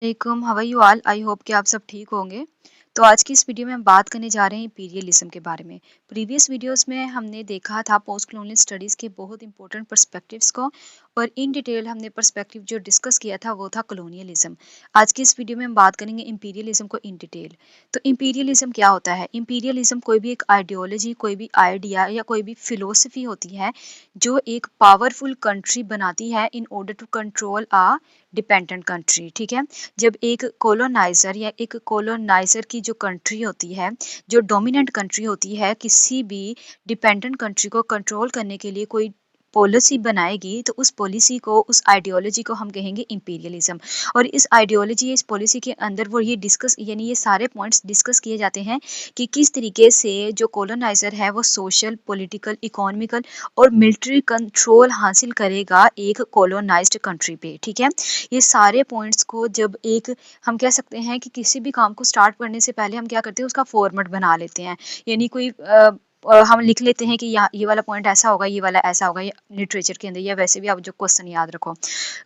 वालेकुम, how are you all? I hope कि आप सब ठीक होंगे। तो आज की इस वीडियो में हम बात करने जा रहे हैं इंपीरियलिज्म के बारे में। प्रीवियस वीडियोस में हमने देखा था पोस्ट कॉलोनियल स्टडीज़ के बहुत इंपॉर्टेंट पर्सपेक्टिव्स को और इन डिटेल हमने पर्सपेक्टिव जो डिस्कस किया था वो था कॉलोनियलिज्म। आज की इस वीडियो में हम बात करेंगे इंपीरियलिज्म को इन डिटेल। तो इंपीरियलिज्म क्या होता है? इंपीरियलिज्म कोई भी एक आइडियोलॉजी, कोई भी आइडिया या कोई भी फिलोसफी होती है जो एक पावरफुल कंट्री बनाती है in order to control a dependent country. ठीक है, जब एक कॉलोनाइज़र या एक कॉलोनाइज़र की जो कंट्री होती है, जो डोमिनेंट कंट्री होती है, किसी भी डिपेंडेंट कंट्री को कंट्रोल करने के लिए कोई पॉलिसी बनाएगी, तो उस पॉलिसी को, उस आइडियोलॉजी को हम कहेंगे इंपीरियलिज्म। और इस आइडियोलॉजी, इस पॉलिसी के अंदर वो ये डिस्कस यानी ये सारे पॉइंट्स डिस्कस किए जाते हैं कि किस तरीके से जो कॉलोनाइज़र है वो सोशल, पॉलिटिकल, इकोनॉमिकल और मिलिट्री कंट्रोल हासिल करेगा एक कॉलोनाइज्ड कंट्री पे। ठीक है, ये सारे पॉइंट्स को जब एक हम कह सकते हैं कि किसी भी काम को स्टार्ट करने से पहले हम क्या करते हैं, उसका फॉर्मेट बना लेते हैं। यानी कोई हम लिख लेते हैं कि यहाँ ये वाला पॉइंट ऐसा होगा, ये वाला ऐसा होगा, या लिटरेचर के अंदर या वैसे भी आप जो क्वेश्चन याद रखो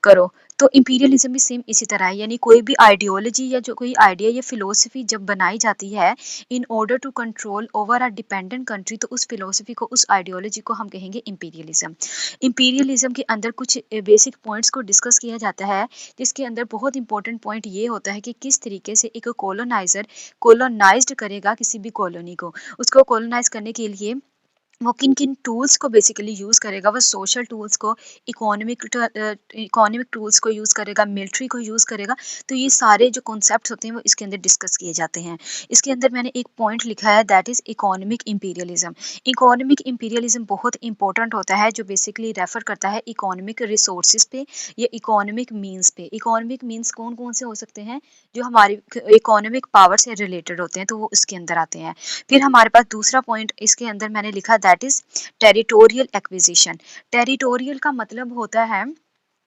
करो। तो इंपीरियलिज्म भी सेम इसी तरह है, यानी कोई भी आइडियोलॉजी या जो कोई आइडिया या फिलोसफी जब बनाई जाती है in order to control over a dependent country, तो उस फिलोसफी को, उस आइडियोलॉजी को हम कहेंगे इंपीरियलिज्म। इंपीरियलिज्म के अंदर कुछ बेसिक पॉइंट्स को डिस्कस किया जाता है, जिसके अंदर बहुत इंपॉर्टेंट पॉइंट ये होता है कि किस तरीके से एक कॉलोनाइजर कॉलोनाइज्ड करेगा किसी भी कॉलोनी को। उसको कॉलोनाइज करने के लिए वो किन-किन टूल्स को बेसिकली यूज़ करेगा, वो सोशल टूल्स को, इकोनॉमिक टूल्स को यूज़ करेगा, मिलिट्री को यूज़ करेगा। तो ये सारे जो कॉन्सेप्ट्स होते हैं वो इसके अंदर डिस्कस किए जाते हैं। इसके अंदर मैंने एक पॉइंट लिखा है, that is economic imperialism. Economic imperialism बहुत इंपॉर्टेंट होता है, जो बेसिकली रेफर करता है इकोनॉमिक रिसोर्सेज पे या इकोनॉमिक मीन्स पे। इकोनॉमिक मीन्स कौन-कौन से हो सकते हैं? जो हमारी इकोनॉमिक पावर से रिलेटेड होते हैं, तो वो इसके अंदर आते हैं। फिर हमारे पास दूसरा पॉइंट इसके अंदर मैंने लिखा, that is territorial acquisition. Territorial का मतलब होता है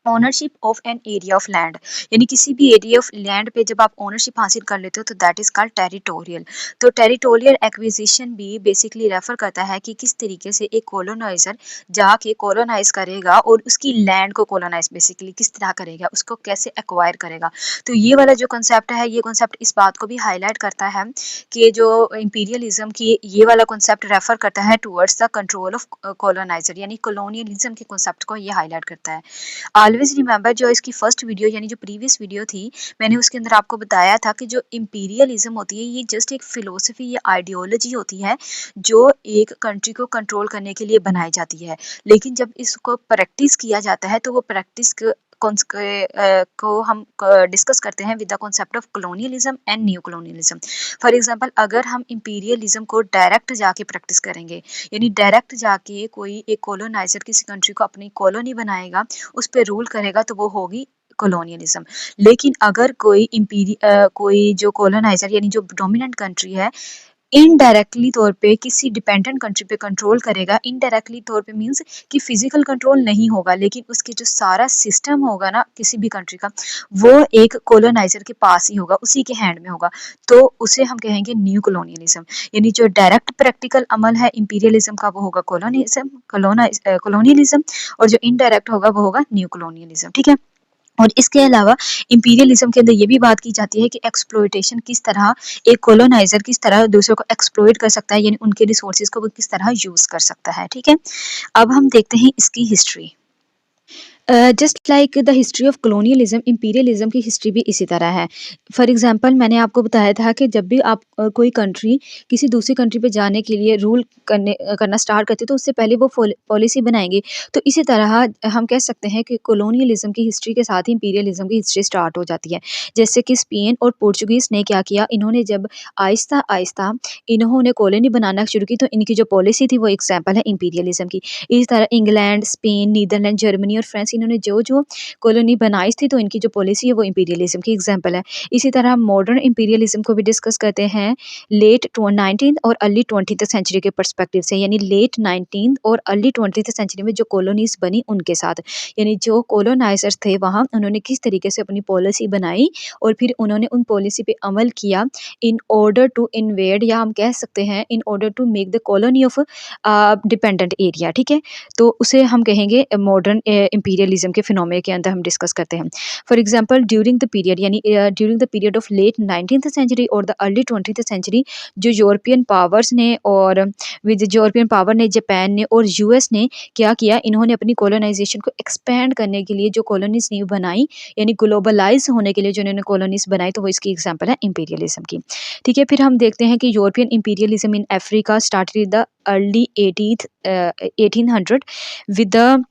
ownership of an area of land, यानी किसी भी एरिया ऑफ लैंड पे जब आप ओनरशिप हासिल कर लेते हो तो दैट इज कॉल्ड टेरिटोरियल। तो टेरिटोरियल एक्विजिशन भी बेसिकली रेफर करता है कि किस तरीके से एक कॉलोनाइजर जाके कॉलोनाइज करेगा और उसकी लैंड को कॉलोनाइज बेसिकली किस तरह करेगा, उसको कैसे एक्वायर करेगा। तो ये वाला जो कॉन्सेप्ट है, ये कॉन्सेप्ट इस बात को भी हाईलाइट करता है कि जो इंपीरियलिज्म की ये वाला कॉन्सेप्ट रेफर करता है towards the control of coloniser, यानी कॉलोनियलिज्म के कॉन्सेप्ट को ये हाईलाइट करता है। ऑलवेज रिमेंबर, जो इसकी फर्स्ट वीडियो यानी जो प्रीवियस वीडियो थी, मैंने उसके अंदर आपको बताया था कि जो इंपीरियलिज्म होती है ये जस्ट एक फिलोसफी या आइडियोलॉजी होती है जो एक कंट्री को कंट्रोल करने के लिए बनाई जाती है। लेकिन जब इसको प्रैक्टिस किया जाता है तो वो प्रैक्टिस को हम डिस्कस करते हैं with the concept of colonialism and new colonialism. For example, अगर हम इंपीरियलिज्म को डायरेक्ट जाके प्रैक्टिस करेंगे, यानी डायरेक्ट जाके कोई एक कॉलोनाइजर किसी कंट्री को अपनी कॉलोनी बनाएगा, उस पर रूल करेगा, तो वो होगी कॉलोनियलिज्म। लेकिन अगर कोई जो कॉलोनाइजर यानी जो डोमिनेंट कंट्री है इनडायरेक्टली तौर पे किसी डिपेंडेंट कंट्री पे कंट्रोल करेगा, इनडायरेक्टली तौर पे मीन्स कि फिजिकल कंट्रोल नहीं होगा, लेकिन उसके जो सारा सिस्टम होगा ना किसी भी कंट्री का, वो एक कॉलोनाइजर के पास ही होगा, उसी के हैंड में होगा, तो उसे हम कहेंगे न्यू कॉलोनियलिज्म। यानी जो डायरेक्ट प्रैक्टिकल अमल है इंपीरियलिज्म का वो होगा कॉलोनियलिज्म, और जो इनडायरेक्ट होगा वो होगा न्यू कॉलोनियलिज्म। ठीक है, और इसके अलावा इंपीरियलिज्म के अंदर ये भी बात की जाती है कि एक्सप्लॉयटेशन किस तरह एक कॉलोनाइजर किस तरह दूसरों को एक्सप्लॉइट कर सकता है, यानी उनके रिसोर्सेज को वो किस तरह यूज कर सकता है। ठीक है, अब हम देखते हैं इसकी history. Just like the history of colonialism, imperialism की हिस्ट्री भी इसी तरह है। फॉर एग्जांपल, मैंने आपको बताया था कि जब भी आप कोई कंट्री किसी दूसरी कंट्री पे जाने के लिए रूल करना स्टार्ट करती है तो उससे पहले वो पॉलिसी बनाएंगे। तो इसी तरह हम कह सकते हैं कि कॉलोनियलिज्म की हिस्ट्री के साथ ही इंपीरियलिज्म की हिस्ट्री स्टार्ट हो जाती है। जैसे कि स्पेन और पोर्चुगीज ने क्या किया, इन्होंने जब आहिस्ता आहिस्ता इन्होंने कॉलोनी बनाना शुरू की, तो इनकी जो पॉलिसी थी वो एग्जाम्पल है इंपीरियलिज्म की। इस तरह इंग्लैंड, स्पेन, नीदरलैंड, जर्मनी और फ्रांस, इन्होंने जो कॉलोनी बनाई थी, तो इनकी जो पॉलिसी है वो इंपीरियलिज्म की एग्जांपल है। इसी तरह मॉडर्न इंपीरियलिज्म को भी डिस्कस करते हैं लेट 19th और अर्ली 20th सेंचुरी के पर्सपेक्टिव से, यानी लेट 19th और अर्ली 20th सेंचुरी में जो कॉलोनीज बनी उनके साथ, यानी जो कॉलोनाइजर्स थे वहाँ उन्होंने किस तरीके से अपनी पॉलिसी बनाई और फिर उन्होंने उन पॉलिसी पे अमल किया इन ऑर्डर टू इन्वेड, या हम कह सकते हैं in order to make the colony of dependent area. ठीक है, तो उसे हम कहेंगे मॉडर्न इंपीरियलिज्म इंपीरियलिज्म के फिनोमेना के अंदर हम डिस्कस करते हैं। For example during the period यानी during the period of late 19th century और द अर्ली 20th सेंचुरी, जो यूरोपियन पावर्स ने और विद यूरोपियन पावर ने, जापान ने और यूएस ने क्या किया, इन्होंने अपनी कॉलोनाइजेशन को एक्सपेंड करने के लिए जो कॉलोनीज न्यू बनाई, यानी ग्लोबलाइज होने के लिए जो इन्होंने कॉलोनीज बनाई, तो वो इसकी एग्जांपल है इंपीरियलिज्म की। ठीक है, फिर हम देखते हैं कि European imperialism in Africa started in the early 1800 with the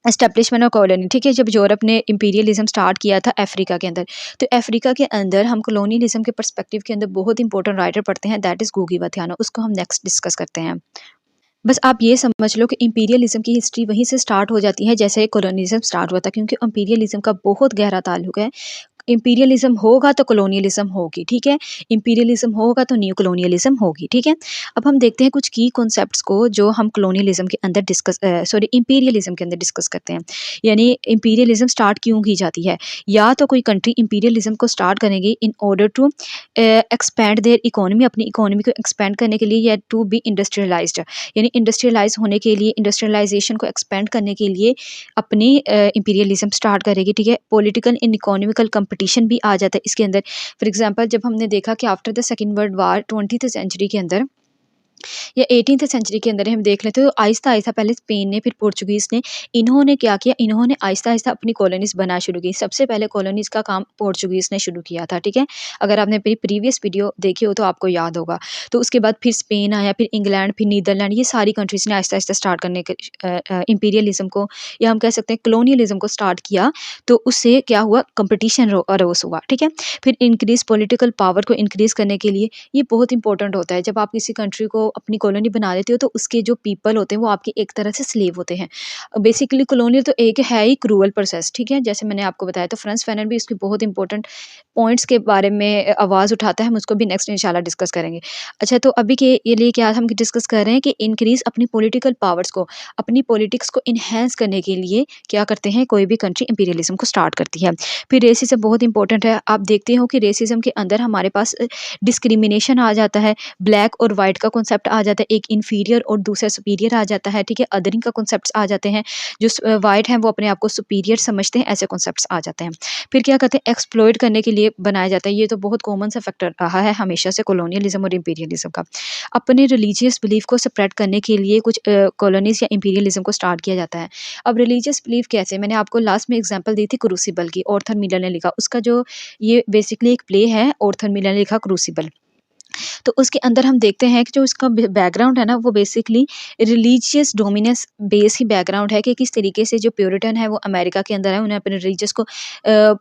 establishment of colony. ठीक है, जब यूरोप ने इंपीरियलिज्म स्टार्ट किया था अफ्रीका के अंदर, तो अफ्रीका के अंदर हम कॉलोनियलिज्म के पर्सपेक्टिव के अंदर बहुत इंपॉर्टेंट राइटर पढ़ते हैं, दैट इज गुगी व थियानो। उसको हम नेक्स्ट डिस्कस करते हैं। बस आप ये समझ लो कि इंपीरियलिज्म की हिस्ट्री वहीं से स्टार्ट हो जाती है जैसे कॉलोनियलिज्म स्टार्ट हुआ था, क्योंकि इंपीरियलिज्म का बहुत गहरा ताल्लुक है। इंपीरियलिज्म होगा तो कॉलोनियलिज्म होगी, ठीक है। इंपीरियलिज्म होगा तो न्यू कॉलोनियलिज्म होगी, ठीक है। अब हम देखते हैं कुछ की कॉन्सेप्ट्स को जो हम कॉलोनियलिज्म के अंदर इंपीरियलिज्म के अंदर डिस्कस करते हैं। यानी इंपीरियलिज्म स्टार्ट क्यों की जाती है, या तो कोई कंट्री इंपीरियलिज्म को स्टार्ट करेगी in order to expand their economy, अपनी इकोनॉमी को एक्सपेंड करने के लिए, या टू बी इंडस्ट्रियलाइज्ड, यानी इंडस्ट्रियलाइज होने के लिए, इंडस्ट्रियलाइजेशन को एक्सपेंड करने के लिए अपनी इंपीरियलिज्म स्टार्ट करेगी, ठीक है। पॉलिटिकल एंड इकोनॉमिकल कंपटीशन भी आ जाता है इसके अंदर। फॉर एग्जांपल जब हमने देखा कि after the second world war 20th century के अंदर या 18th सेंचुरी के अंदर हम देख लेते, तो आहिस्ता-आहिस्ता पहले स्पेन ने, फिर पोर्चुगीज़ ने, इन्होंने क्या किया, इन्होंने आहिस्ता-आहिस्ता अपनी कॉलोनीज़ बनाना शुरू की। सबसे पहले कॉलोनीज़ का काम पोर्चुगीज़ ने शुरू किया था, ठीक है। अगर आपने मेरी प्रीवियस वीडियो देखी हो तो आपको याद होगा। तो उसके बाद फिर स्पेन आया, फिर इंग्लैंड, फिर नीदरलैंड, ये सारी कंट्रीज़ ने आहिस्ता-आहिस्ता स्टार्ट करने के इंपीरियलिज़्म को, या हम कह सकते हैं कॉलोनियलिज़्म को स्टार्ट किया। तो उससे क्या हुआ, कॉम्पिटिशन अरोस हुआ, ठीक है। फिर इंक्रीज़ पॉलिटिकल पावर को इंक्रीज़ करने के लिए, ये बहुत इंपॉर्टेंट होता है। जब आप किसी कंट्री को अपनी कॉलोनी बना देते हो तो उसके जो पीपल होते हैं वो आपके एक तरह से स्लेव होते हैं। बेसिकली कॉलोनियल तो एक है ही क्रूअल प्रोसेस, ठीक है, जैसे मैंने आपको बताया। तो फ्रांस फैनन भी इसकी बहुत इंपॉर्टेंट पॉइंट्स के बारे में आवाज़ उठाता है, हम उसको भी नेक्स्ट इंशाल्लाह डिस्कस करेंगे। अच्छा, तो अभी के ये लिए क्या हम डिस्कस कर रहे हैं कि इंक्रीज़ अपनी पॉलिटिकल पावर्स को, अपनी पॉलिटिक्स को इन्हेंस करने के लिए क्या करते हैं, कोई भी कंट्री इंपीरियलिज्म को स्टार्ट करती है। फिर रेसिज्म बहुत इंपॉर्टेंट है। आप देखते हो कि रेसिज्म के अंदर हमारे पास डिस्क्रिमिनेशन आ जाता है, ब्लैक और वाइट का कॉन्सेप्ट आ जाता है, एक इन्फीरियर और दूसरा सुपीरियर आ जाता है, ठीक है। अदरिंग का कॉन्सेप्ट्स आ जाते हैं, जो वाइट हैं वो अपने आप को सुपीरियर समझते हैं, ऐसे कॉन्सेप्ट्स आ जाते हैं। फिर क्या कहते हैं, एक्सप्लॉइट करने के लिए बनाया जाता है। ये तो बहुत कॉमन सा फैक्टर रहा है हमेशा से कॉलोनियलिज्म और इंपीरियलिज्म का। अपने रिलीजियस बिलीफ को स्प्रेड करने के लिए कुछ कॉलोनीज या इंपीरियलिज्म को स्टार्ट किया जाता है। अब रिलीजियस बिलीफ कैसे, मैंने आपको लास्ट में एग्जांपल दी थी क्रूसिबल की, ऑर्थर मिलर ने लिखा उसका, जो ये बेसिकली एक प्ले है, ऑर्थर मिलर ने लिखा क्रूसिबल। तो उसके अंदर हम देखते हैं कि जो इसका बैकग्राउंड है ना, वो बेसिकली रिलीजियस डोमिनेंस बेस ही बैकग्राउंड है, कि किस तरीके से जो प्योरिटन है वो अमेरिका के अंदर है, उन्हें अपने रिलीजियस को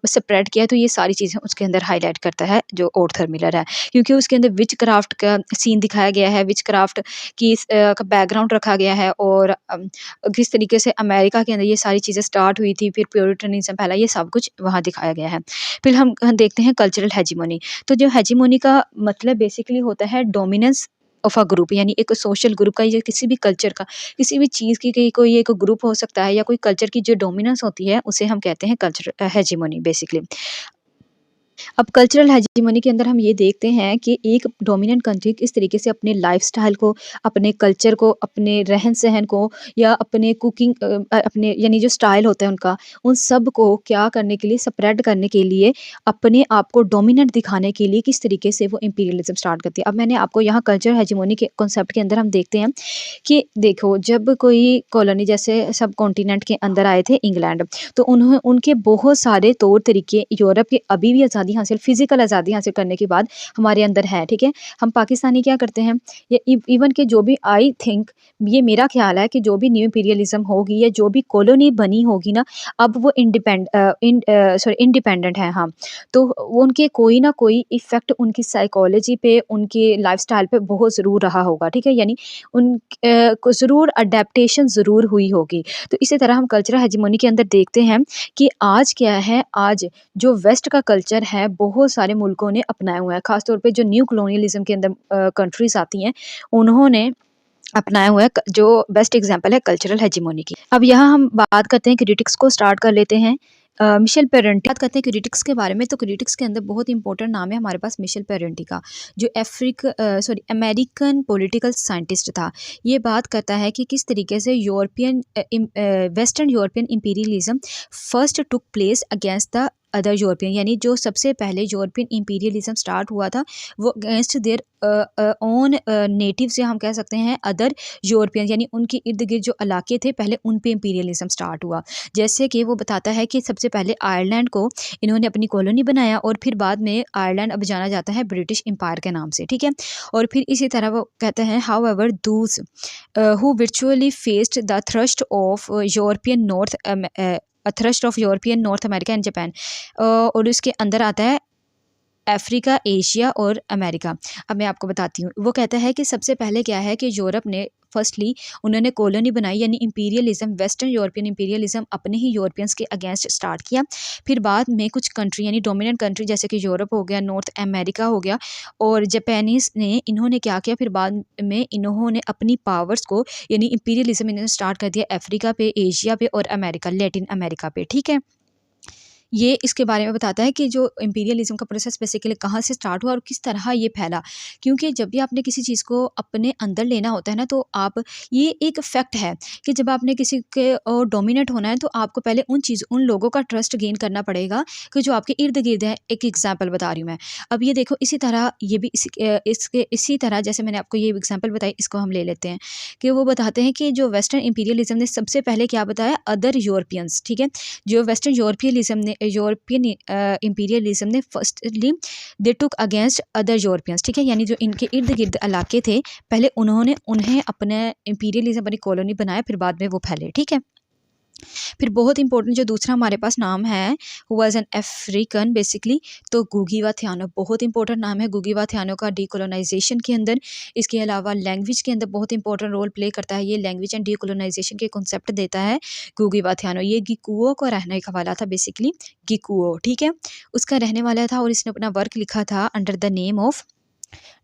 स्प्रेड किया। तो ये सारी चीज़ें उसके अंदर हाईलाइट करता है जो ऑर्थर मिलर है, क्योंकि उसके अंदर विच क्राफ्ट का सीन दिखाया गया है, विच क्राफ्ट की का बैकग्राउंड रखा गया है, और किस तरीके से अमेरिका के अंदर ये सारी चीज़ें स्टार्ट हुई थी, फिर प्योरिटनिज्म पहला, ये सब कुछ वहाँ दिखाया गया है। फिर हम देखते हैं कल्चरल हेजिमोनी। तो जो हेजिमोनी का मतलब बेसिकली होता है डोमिनेंस ऑफ अ ग्रुप, यानी एक सोशल ग्रुप का या किसी भी कल्चर का, किसी भी चीज़ की कोई एक ग्रुप हो सकता है, या कोई कल्चर की जो डोमिनेंस होती है उसे हम कहते हैं कल्चर हेजिमोनी बेसिकली। अब कल्चरल हेजेमनी के अंदर हम ये देखते हैं कि एक डोमिनेंट कंट्री किस तरीके से अपने लाइफस्टाइल को, अपने कल्चर को, अपने रहन-सहन को, या अपने कुकिंग अपने यानी जो स्टाइल होता है उनका, उन सब को क्या करने के लिए, स्प्रेड करने के लिए, अपने आप को डोमिनेंट दिखाने के लिए किस तरीके से वो इंपीरियलिज्म स्टार्ट करती है। अब मैंने आपको यहाँ कल्चर हेजेमनी के कॉन्सेप्ट के अंदर हम देखते हैं कि देखो, जब कोई कॉलोनी जैसे सब कॉन्टिनेंट के अंदर आए थे इंग्लैंड, तो उन्होंने उनके बहुत सारे तौर तरीके यूरोप के अभी भी आज़ादी हासिल, फिजिकल आज़ादी हासिल करने के बाद हमारे अंदर है, ठीक है। हम पाकिस्तानी क्या करते हैं, या इवन के जो भी, आई थिंक, ये मेरा ख्याल है कि जो भी न्यू इंपीरियलिज्म होगी या जो भी कॉलोनी बनी होगी ना, अब वो इंडिपेंडेंट है, हाँ। तो वो उनके कोई ना कोई इफ़ेक्ट उनकी साइकोलॉजी पे, उनके लाइफस्टाइल पे बहुत ज़रूर रहा होगा, ठीक है। यानी उन को ज़रूर अडेप्टेशन ज़रूर हुई होगी। तो इसी तरह हम कल्चरल हेजेमनी के अंदर देखते हैं कि आज क्या है, आज जो वेस्ट का कल्चर है बहुत सारे मुल्कों ने अपनाया हुआ है, ख़ास तौर पे जो न्यू कॉलोनियलिज्म के अंदर कंट्रीज़ आती हैं, उन्होंने अपनाया हुआ है। जो बेस्ट एग्जांपल है कल्चरल हेजेमनी की। अब यहाँ हम बात करते हैं क्रिटिक्स को स्टार्ट कर लेते हैं। मिशेल पेरेंटी बात करते हैं क्रिटिक्स के बारे में, तो क्रिटिक्स के अंदर बहुत इंपॉर्टेंट नाम है हमारे पास मिशेल पेरेंटी का, जो अमेरिकन पॉलिटिकल साइंटिस्ट था। ये बात करता है कि किस तरीके से western European imperialism first took place against the other European, यानी जो सबसे पहले यूरोपियन इंपीरियलिज्म स्टार्ट हुआ था वो अगेंस्ट देयर ओन नेटिव से हम कह सकते हैं अदर यूरोपियन, यानी उनके इर्द गिर्द जो इलाके थे पहले उन पे इंपीरियलिज्म स्टार्ट हुआ। जैसे कि वो बताता है कि सबसे पहले आयरलैंड को इन्होंने अपनी कॉलोनी बनाया और फिर बाद में आयरलैंड अब जाना जाता है ब्रिटिश एम्पायर के नाम से, ठीक है। और फिर इसी तरह वो कहते हैं हाउ एवर दूस who virtually faced the thrust of European North America and Japan, और उसके अंदर आता है अफ्रीका, एशिया और अमेरिका। अब मैं आपको बताती हूँ, वो कहता है कि सबसे पहले क्या है कि यूरोप ने फर्स्टली उन्होंने कॉलोनी बनाई, यानी इंपीरियलिज्म, वेस्टर्न यूरोपियन इंपीरियलिज्म अपने ही यूरोपियंस के अगेंस्ट स्टार्ट किया। फिर बाद में कुछ कंट्री यानी डोमिनेंट कंट्री जैसे कि यूरोप हो गया, नॉर्थ अमेरिका हो गया और जापानीज़ ने इन्होंने क्या किया, फिर बाद में इन्होंने अपनी पावर्स को यानी इंपीरियलिज्म इन्होंने स्टार्ट कर दिया अफ्रीका पे, एशिया पे और अमेरिका, लैटिन अमेरिका पे, ठीक है। ये इसके बारे में बताता है कि जो इंपीरियलिज्म का प्रोसेस बेसिकली कहाँ से स्टार्ट हुआ और किस तरह ये फैला। क्योंकि जब भी आपने किसी चीज़ को अपने अंदर लेना होता है ना, तो आप ये एक फैक्ट है कि जब आपने किसी के डोमिनेट होना है तो आपको पहले उन लोगों का ट्रस्ट गेन करना पड़ेगा कि जो आपके इर्द गिर्द है। एक एग्जाम्पल बता रही हूँ मैं। अब ये देखो, इसी तरह ये भी इसी तरह जैसे मैंने आपको ये एग्जाम्पल बताई, इसको हम ले लेते हैं कि वो बताते हैं कि जो वेस्टर्न इंपीरियलिज्म ने सबसे पहले क्या बताया, अदर यूरोपियंस, ठीक है। जो वेस्टर्न यूरोपियन इंपीरियलिज्म ने फर्स्टली दे टुक अगेंस्ट अदर यूरोपियंस, ठीक है, यानी जो इनके इर्द गिर्द इलाके थे पहले उन्हें अपने इंपीरियलिज्म अपनी कॉलोनी बनाया, फिर बाद में वो फैले, ठीक है। फिर बहुत इंपॉर्टेंट जो दूसरा हमारे पास नाम है, who was an African basically, तो गुगी वा थियानो बहुत इंपॉर्टेंट नाम है। गुगी वा थियानो का डीकोलोनाइजेशन के अंदर, इसके अलावा लैंग्वेज के अंदर बहुत इंपॉर्टेंट रोल प्ले करता है। ये लैंग्वेज एंड डीकोलोनाइजेशन के कॉन्सेप्ट देता है गुगी वा थियानो। ये गिकुओ का रहने का वाला था, बेसिकली गिकुओ, ठीक है, उसका रहने वाला था और इसने अपना वर्क लिखा था under the name of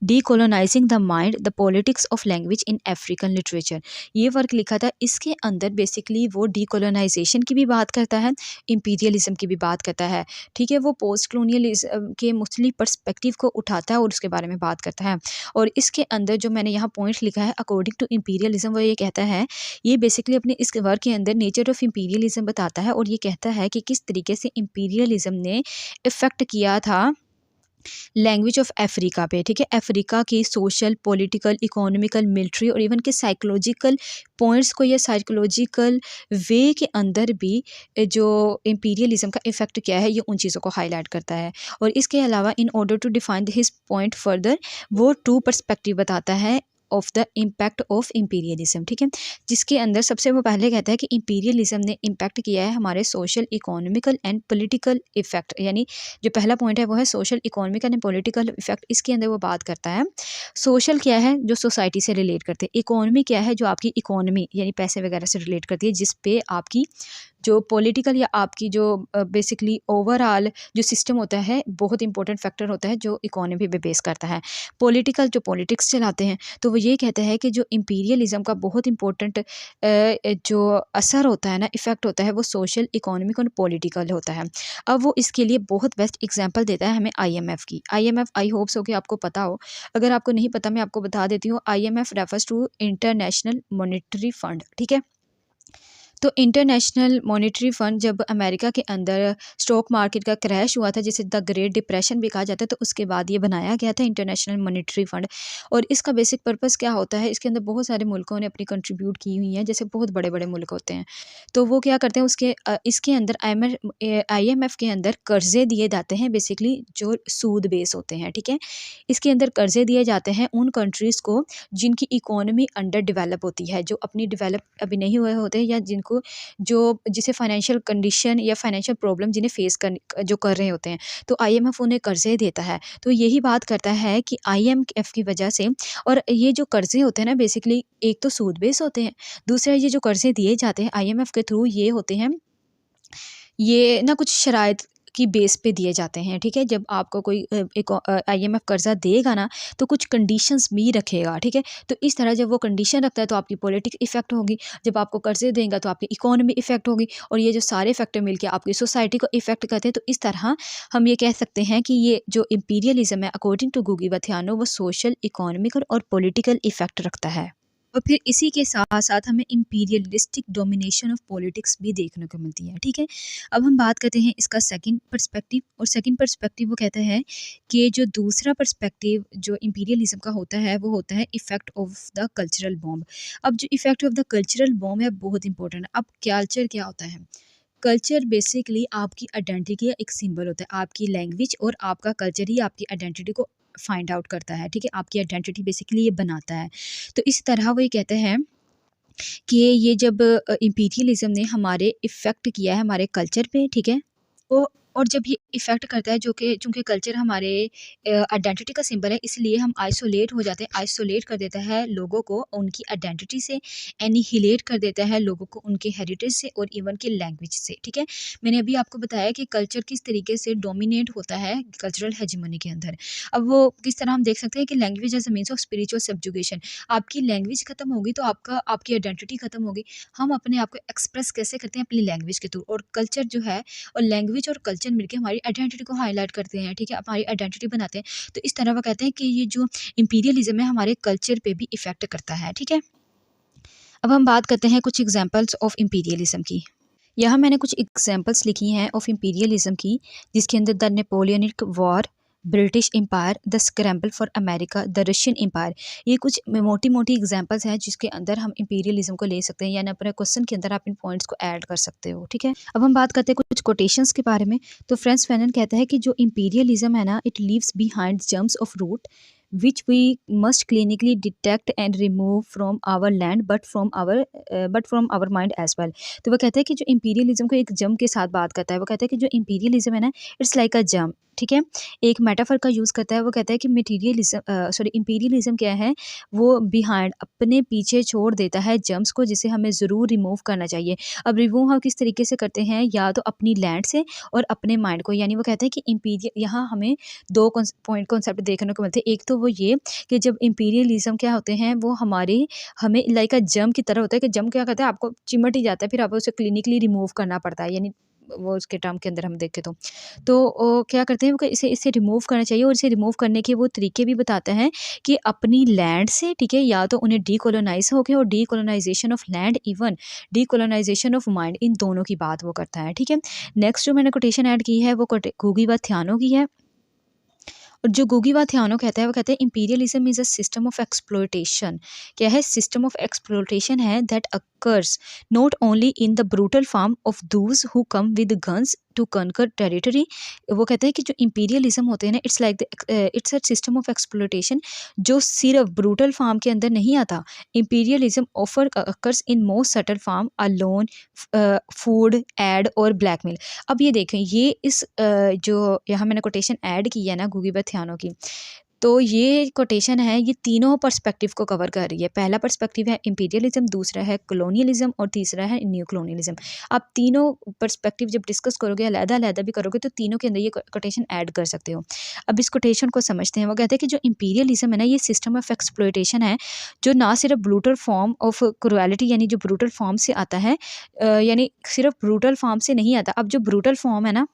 decolonising the mind the politics of language in African literature. ये वर्क लिखा था। इसके अंदर बेसिकली वो डीकोलोनाइजेशन की भी बात करता है, इंपीरियलिज्म की भी बात करता है, ठीक है। वो पोस्ट कलोनियलिज्म के मुख्तलिफ पर्सपेक्टिव को उठाता है और उसके बारे में बात करता है। और इसके अंदर जो मैंने यहाँ पॉइंट लिखा है अकॉर्डिंग टू इंपीरियलिज्म, वो ये कहता है, ये बेसिकली अपने इस वर्क के अंदर नेचर ऑफ इंपीरियलिज्म बताता है और ये कहता है कि किस तरीके से इंपीरियलिज्म ने इफ़ेक्ट किया था लैंग्वेज ऑफ अफ्रीका पे, ठीक है। अफ्रीका की सोशल, पॉलिटिकल, इकोनॉमिकल, मिलिट्री और इवन के साइकोलॉजिकल पॉइंट्स को या साइकोलॉजिकल वे के अंदर भी जो इंपीरियलिज्म का इफेक्ट क्या है, ये उन चीज़ों को हाईलाइट करता है। और इसके अलावा in order to define his point further, वो टू पर्सपेक्टिव बताता है of the impact of imperialism, ठीक है। जिसके अंदर सबसे वो पहले कहता है कि इंपीरियलिज्म ने इम्पैक्ट किया है हमारे social, economical and political effect, यानी जो पहला पॉइंट है वो है social, economical and political effect. इसके अंदर वो बात करता है सोशल क्या है, जो सोसाइटी से रिलेट करते हैं, इकोनॉमी क्या है, जो आपकी इकोनॉमी यानी पैसे वगैरह से रिलेट करती है, जिस पे आपकी जो पॉलिटिकल या आपकी जो बेसिकली ओवरऑल जो सिस्टम होता है, बहुत इंपॉर्टेंट फैक्टर होता है जो इकोनॉमी पे बेस करता है। पॉलिटिकल जो पॉलिटिक्स चलाते हैं, तो वो ये कहते हैं कि जो इंपीरियलिज्म का बहुत इंपॉर्टेंट जो असर होता है ना, इफ़ेक्ट होता है, वो सोशल, इकोनॉमिक और पॉलिटिकल होता है। अब वो इसके लिए बहुत बेस्ट एग्जांपल देता है हमें आईएमएफ की। आईएमएफ आई होप सो कि आपको पता हो, अगर आपको नहीं पता मैं आपको बता देती हूँ। IMF refers to international monetary fund, ठीक है। तो इंटरनेशनल मॉनेटरी फंड जब अमेरिका के अंदर स्टॉक मार्केट का क्रैश हुआ था, जिसे द ग्रेट डिप्रेशन भी कहा जाता है, तो उसके बाद ये बनाया गया था इंटरनेशनल मॉनेटरी फंड। और इसका बेसिक पर्पस क्या होता है, इसके अंदर बहुत सारे मुल्कों ने अपनी कंट्रीब्यूट की हुई हैं, जैसे बहुत बड़े बड़े मुल्क होते हैं, तो वो क्या करते हैं इसके अंदर आईएमएफ के अंदर कर्जे दिए जाते हैं, बेसिकली जो सूद बेस होते हैं, ठीक है। इसके अंदर कर्जे दिए जाते हैं उन कंट्रीज़ को जिनकी इकोनॉमी अंडर डेवलप होती है, जो अपनी डेवलप अभी नहीं हुए होते हैं, या जिनको जो जिसे फाइनेंशियल कंडीशन या फाइनेंशियल प्रॉब्लम जिन्हें फेस कर रहे होते हैं, तो आईएमएफ उन्हें कर्जे देता है। तो यही बात करता है कि आईएमएफ की वजह से, और ये जो कर्जे होते हैं ना, बेसिकली एक तो सूद बेस होते हैं, दूसरा ये जो कर्जे दिए जाते हैं आईएमएफ के थ्रू, ये होते हैं, ये ना कुछ शराइत की बेस पे दिए जाते हैं, ठीक है। जब आपको कोई एक आईएमएफ कर्जा देगा ना, तो कुछ कंडीशंस भी रखेगा, ठीक है। तो इस तरह जब वो कंडीशन रखता है तो आपकी पॉलिटिक्स इफेक्ट होगी, जब आपको कर्जे देगा तो आपकी इकोनॉमी इफेक्ट होगी, और ये जो सारे फैक्टर मिलकर आपकी सोसाइटी को इफेक्ट करते हैं। तो इस तरह हम ये कह सकते हैं कि ये जो इंपीरियलिज्म है अकॉर्डिंग टू गुगी वथियानो, वो सोशल, इकोनॉमिक और पॉलिटिकल इफेक्ट रखता है। और फिर इसी के साथ-साथ हमें इम्पीरियलिस्टिक डोमिनेशन ऑफ पॉलिटिक्स भी देखने को मिलती है, ठीक है। अब हम बात करते हैं इसका सेकंड पर्सपेक्टिव, और सेकंड पर्सपेक्टिव वो कहता है कि जो दूसरा पर्सपेक्टिव जो इम्पीरियलिज्म का होता है, वो होता है effect of the cultural bomb. अब जो effect of the cultural bomb है बहुत इंपॉर्टेंट है। अब कल्चर क्या होता है? कल्चर बेसिकली आपकी आइडेंटिटी का एक सिंबल होता है। आपकी लैंग्वेज और आपका कल्चर ही आपकी आइडेंटिटी को फाइंड आउट करता है, ठीक है। आपकी आइडेंटिटी बेसिकली ये बनाता है। तो इस तरह वो ये कहते हैं कि ये जब इम्पीरियलिज्म ने हमारे इफ़ेक्ट किया है हमारे कल्चर पे, ठीक है। ओ और जब ये इफ़ेक्ट करता है, जो कि चूँकि कल्चर हमारे आइडेंटिटी का सिंबल है, इसलिए हम आइसोलेट हो जाते हैं। आइसोलेट कर देता है लोगों को उनकी आइडेंटिटी से, एनिहिलेट कर देता है लोगों को उनके हेरिटेज से और इवन की लैंग्वेज से, ठीक है। मैंने अभी आपको बताया कि कल्चर किस तरीके से डोमिनेट होता है कल्चरल हेजेमनी के अंदर। अब वो किस तरह हम देख सकते हैं कि language as a means of spiritual subjugation. आपकी लैंग्वेज खत्म होगी तो आपकी आइडेंटिटी खत्म होगी। हम अपने आप को एक्सप्रेस कैसे करते हैं? अपनी लैंग्वेज के थ्रू। और कल्चर जो है, और लैंग्वेज और कल्चर मिलके हमारी आइडेंटिटी को हाईलाइट करते हैं, ठीक है, हमारी आइडेंटिटी बनाते हैं। तो इस तरह वो कहते हैं कि ये जो इंपीरियलिज्म है हमारे कल्चर पे भी इफेक्ट करता है, ठीक है। अब हम बात करते हैं कुछ एग्जांपल्स ऑफ इंपीरियलिज्म की। यहाँ मैंने कुछ एग्जांपल्स लिखी हैं ऑफ इंपीरियलिज्म की, जिसके अंदर the Napoleonic war, British empire, the scramble for America, the Russian empire. ये कुछ मोटी मोटी एग्जांपल्स हैं जिसके अंदर हम इंपीरियलिज्म को ले सकते हैं, यानी अपने क्वेश्चन के अंदर आप इन पॉइंट्स को ऐड कर सकते हो, ठीक है। अब हम बात करते हैं कुछ कोटेशंस के बारे में। तो फ्रांस फैनन कहता है कि जो इंपीरियलिज्म है ना, it leaves behind germs of root which we must clinically detect and remove from our land but from our mind as well। तो वो कहते हैं कि जो इंपीरियलिज्म को एक जम के साथ बात करता है। वो कहता है कि जो इंपीरियलिज्म है ना, इट्स लाइक अ जम, ठीक है। एक मेटाफर का यूज़ करता है। वो कहता है कि इंपीरियलिज्म क्या है, वो बिहाइंड अपने पीछे छोड़ देता है जम्स को, जिसे हमें ज़रूर रिमूव करना चाहिए। अब रिमूव हम किस तरीके से करते हैं? या तो अपनी लैंड से और अपने माइंड को। यानी वो कहते हैं कि इंपीरियल, यहाँ हमें दो कॉन्सेप्ट देखने को मिलते हैं। एक तो वो ये कि जब इंपीरियलिज्म क्या होते हैं, वो हमें लाइक अ जम की तरह होता है कि जम क्या कहता है, आपको चिमट ही जाता है, फिर आपको उसे क्लिनिकली रिमूव करना पड़ता है। यानी वो उसके टर्म के अंदर हम देखें तो क्या करते हैं वो, कि इसे इसे रिमूव करना चाहिए। और इसे रिमूव करने के वो तरीके भी बताते हैं कि अपनी लैंड से, ठीक है, या तो उन्हें डीकोलोनाइज हो गया, और decolonisation of land, even decolonisation of mind, इन दोनों की बात वो करता है, ठीक है। नेक्स्ट जो मैंने कोटेशन ऐड की है वो गुगी व थ्यानो की है। और जो गुगी व थ्यानो कहता है, वो कहते हैं imperialism is a system of exploitation. क्या है? सिस्टम ऑफ एक्सप्लॉयटेशन है that occurs not only in the brutal form of those who come with guns to conquer territory. वो कहते हैं कि जो इंपीरियलिज्म होते हैं ना, it's a system of exploitation, जो सिर्फ ब्रूटल फॉर्म के अंदर नहीं आता। Imperialism offer occurs in most subtle form, a loan, food, aid और ब्लैकमेल। अब ये देखें, ये जो यहाँ मैंने कोटेशन ऐड की है ना गुगी बथियानो की, तो ये कोटेशन है, ये तीनों पर्सपेक्टिव को कवर कर रही है। पहला पर्सपेक्टिव है इंपीरियलिज्म, दूसरा है कॉलोनियलिज्म और तीसरा है न्यू कॉलोनियलिज्म। आप तीनों पर्सपेक्टिव जब डिस्कस करोगे, अलग-अलग भी करोगे, तो तीनों के अंदर ये कोटेशन ऐड कर सकते हो। अब इस कोटेशन को समझते हैं। वो कहते हैं कि जो इंपीरियलिज्म है ना, ये सिस्टम ऑफ एक्सप्लॉयटेशन है, जो ना सिर्फ ब्रूटल फॉर्म ऑफ क्रूएलिटी, यानी जो ब्रूटल फॉर्म से आता है, यानी सिर्फ ब्रूटल फॉर्म से नहीं आता। अब जो ब्रूटल फॉर्म है ना,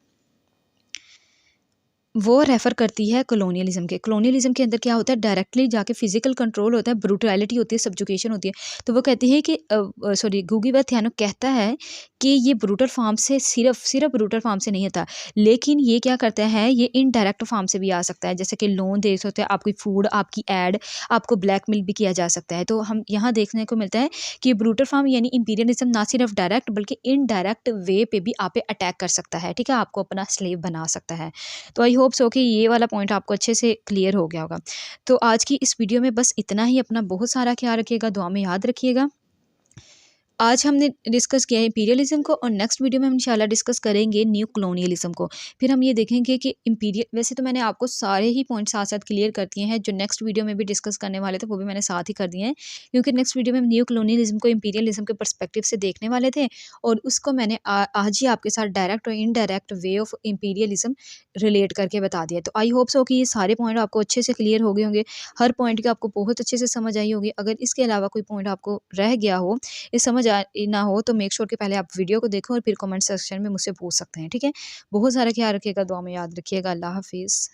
वो रेफ़र करती है कॉलोनियलिज़्म के। कॉलोनियलिज़्म के अंदर क्या होता है, डायरेक्टली जाके फिज़िकल कंट्रोल होता है, ब्रूटैलिटी होती है, सब्जुकेशन होती है। तो वो कहती है कि गुगी व थ्यानो कहता है कि ये ब्रूटल फॉर्म से सिर्फ़ ब्रूटल फॉर्म से नहीं आता, लेकिन ये क्या करता है, ये इनडायरेक्ट फॉर्म से भी आ सकता है। जैसे कि लोन दे सकते हैं, आपकी फूड, आपकी एड, आपको ब्लैकमेल भी किया जा सकता है। तो हम यहाँ देखने को मिलता है कि ब्रूटल फॉर्म यानी इंपीरियलिज़्म ना सिर्फ डायरेक्ट बल्कि इनडायरेक्ट वे पे भी आप पे अटैक कर सकता है, ठीक है? आपको अपना स्लेव बना सकता है। तो आई होप सो कि ये वाला पॉइंट आपको अच्छे से क्लियर हो गया होगा। तो आज की इस वीडियो में बस इतना ही। अपना बहुत सारा ख्याल रखिएगा, दुआ में याद रखिएगा। आज हमने डिस्कस किया है इंपीरियलिज्म को और नेक्स्ट वीडियो में हम इंशाल्लाह डिस्कस करेंगे न्यू कॉलोनियलिज्म को। फिर हम ये देखेंगे कि इंपीरियल वैसे तो मैंने आपको सारे ही पॉइंट साथ-साथ क्लियर कर दिए हैं, जो नेक्स्ट वीडियो में भी डिस्कस करने वाले थे वो भी मैंने साथ ही कर दिए हैं। क्योंकि नेक्स्ट वीडियो में हम न्यू कॉलोनियलिज्म को इंपीरियलिज्म के पर्सपेक्टिव से देखने वाले थे और उसको मैंने आज ही आपके साथ डायरेक्ट और indirect way of imperialism relate करके बता दिया। तो आई होप सो कि ये सारे पॉइंट आपको अच्छे से क्लियर हो गए होंगे। हर पॉइंट की आपको बहुत अच्छे से समझ आई होगी। अगर इसके अलावा कोई पॉइंट आपको रह गया हो, ये समझ ना हो तो मेक श्योर कि पहले आप वीडियो को देखो और फिर कमेंट सेक्शन में मुझसे पूछ सकते हैं, ठीक है? बहुत सारा ख्याल रखिएगा, दुआ में याद रखिएगा। अल्लाह हाफ़िज़।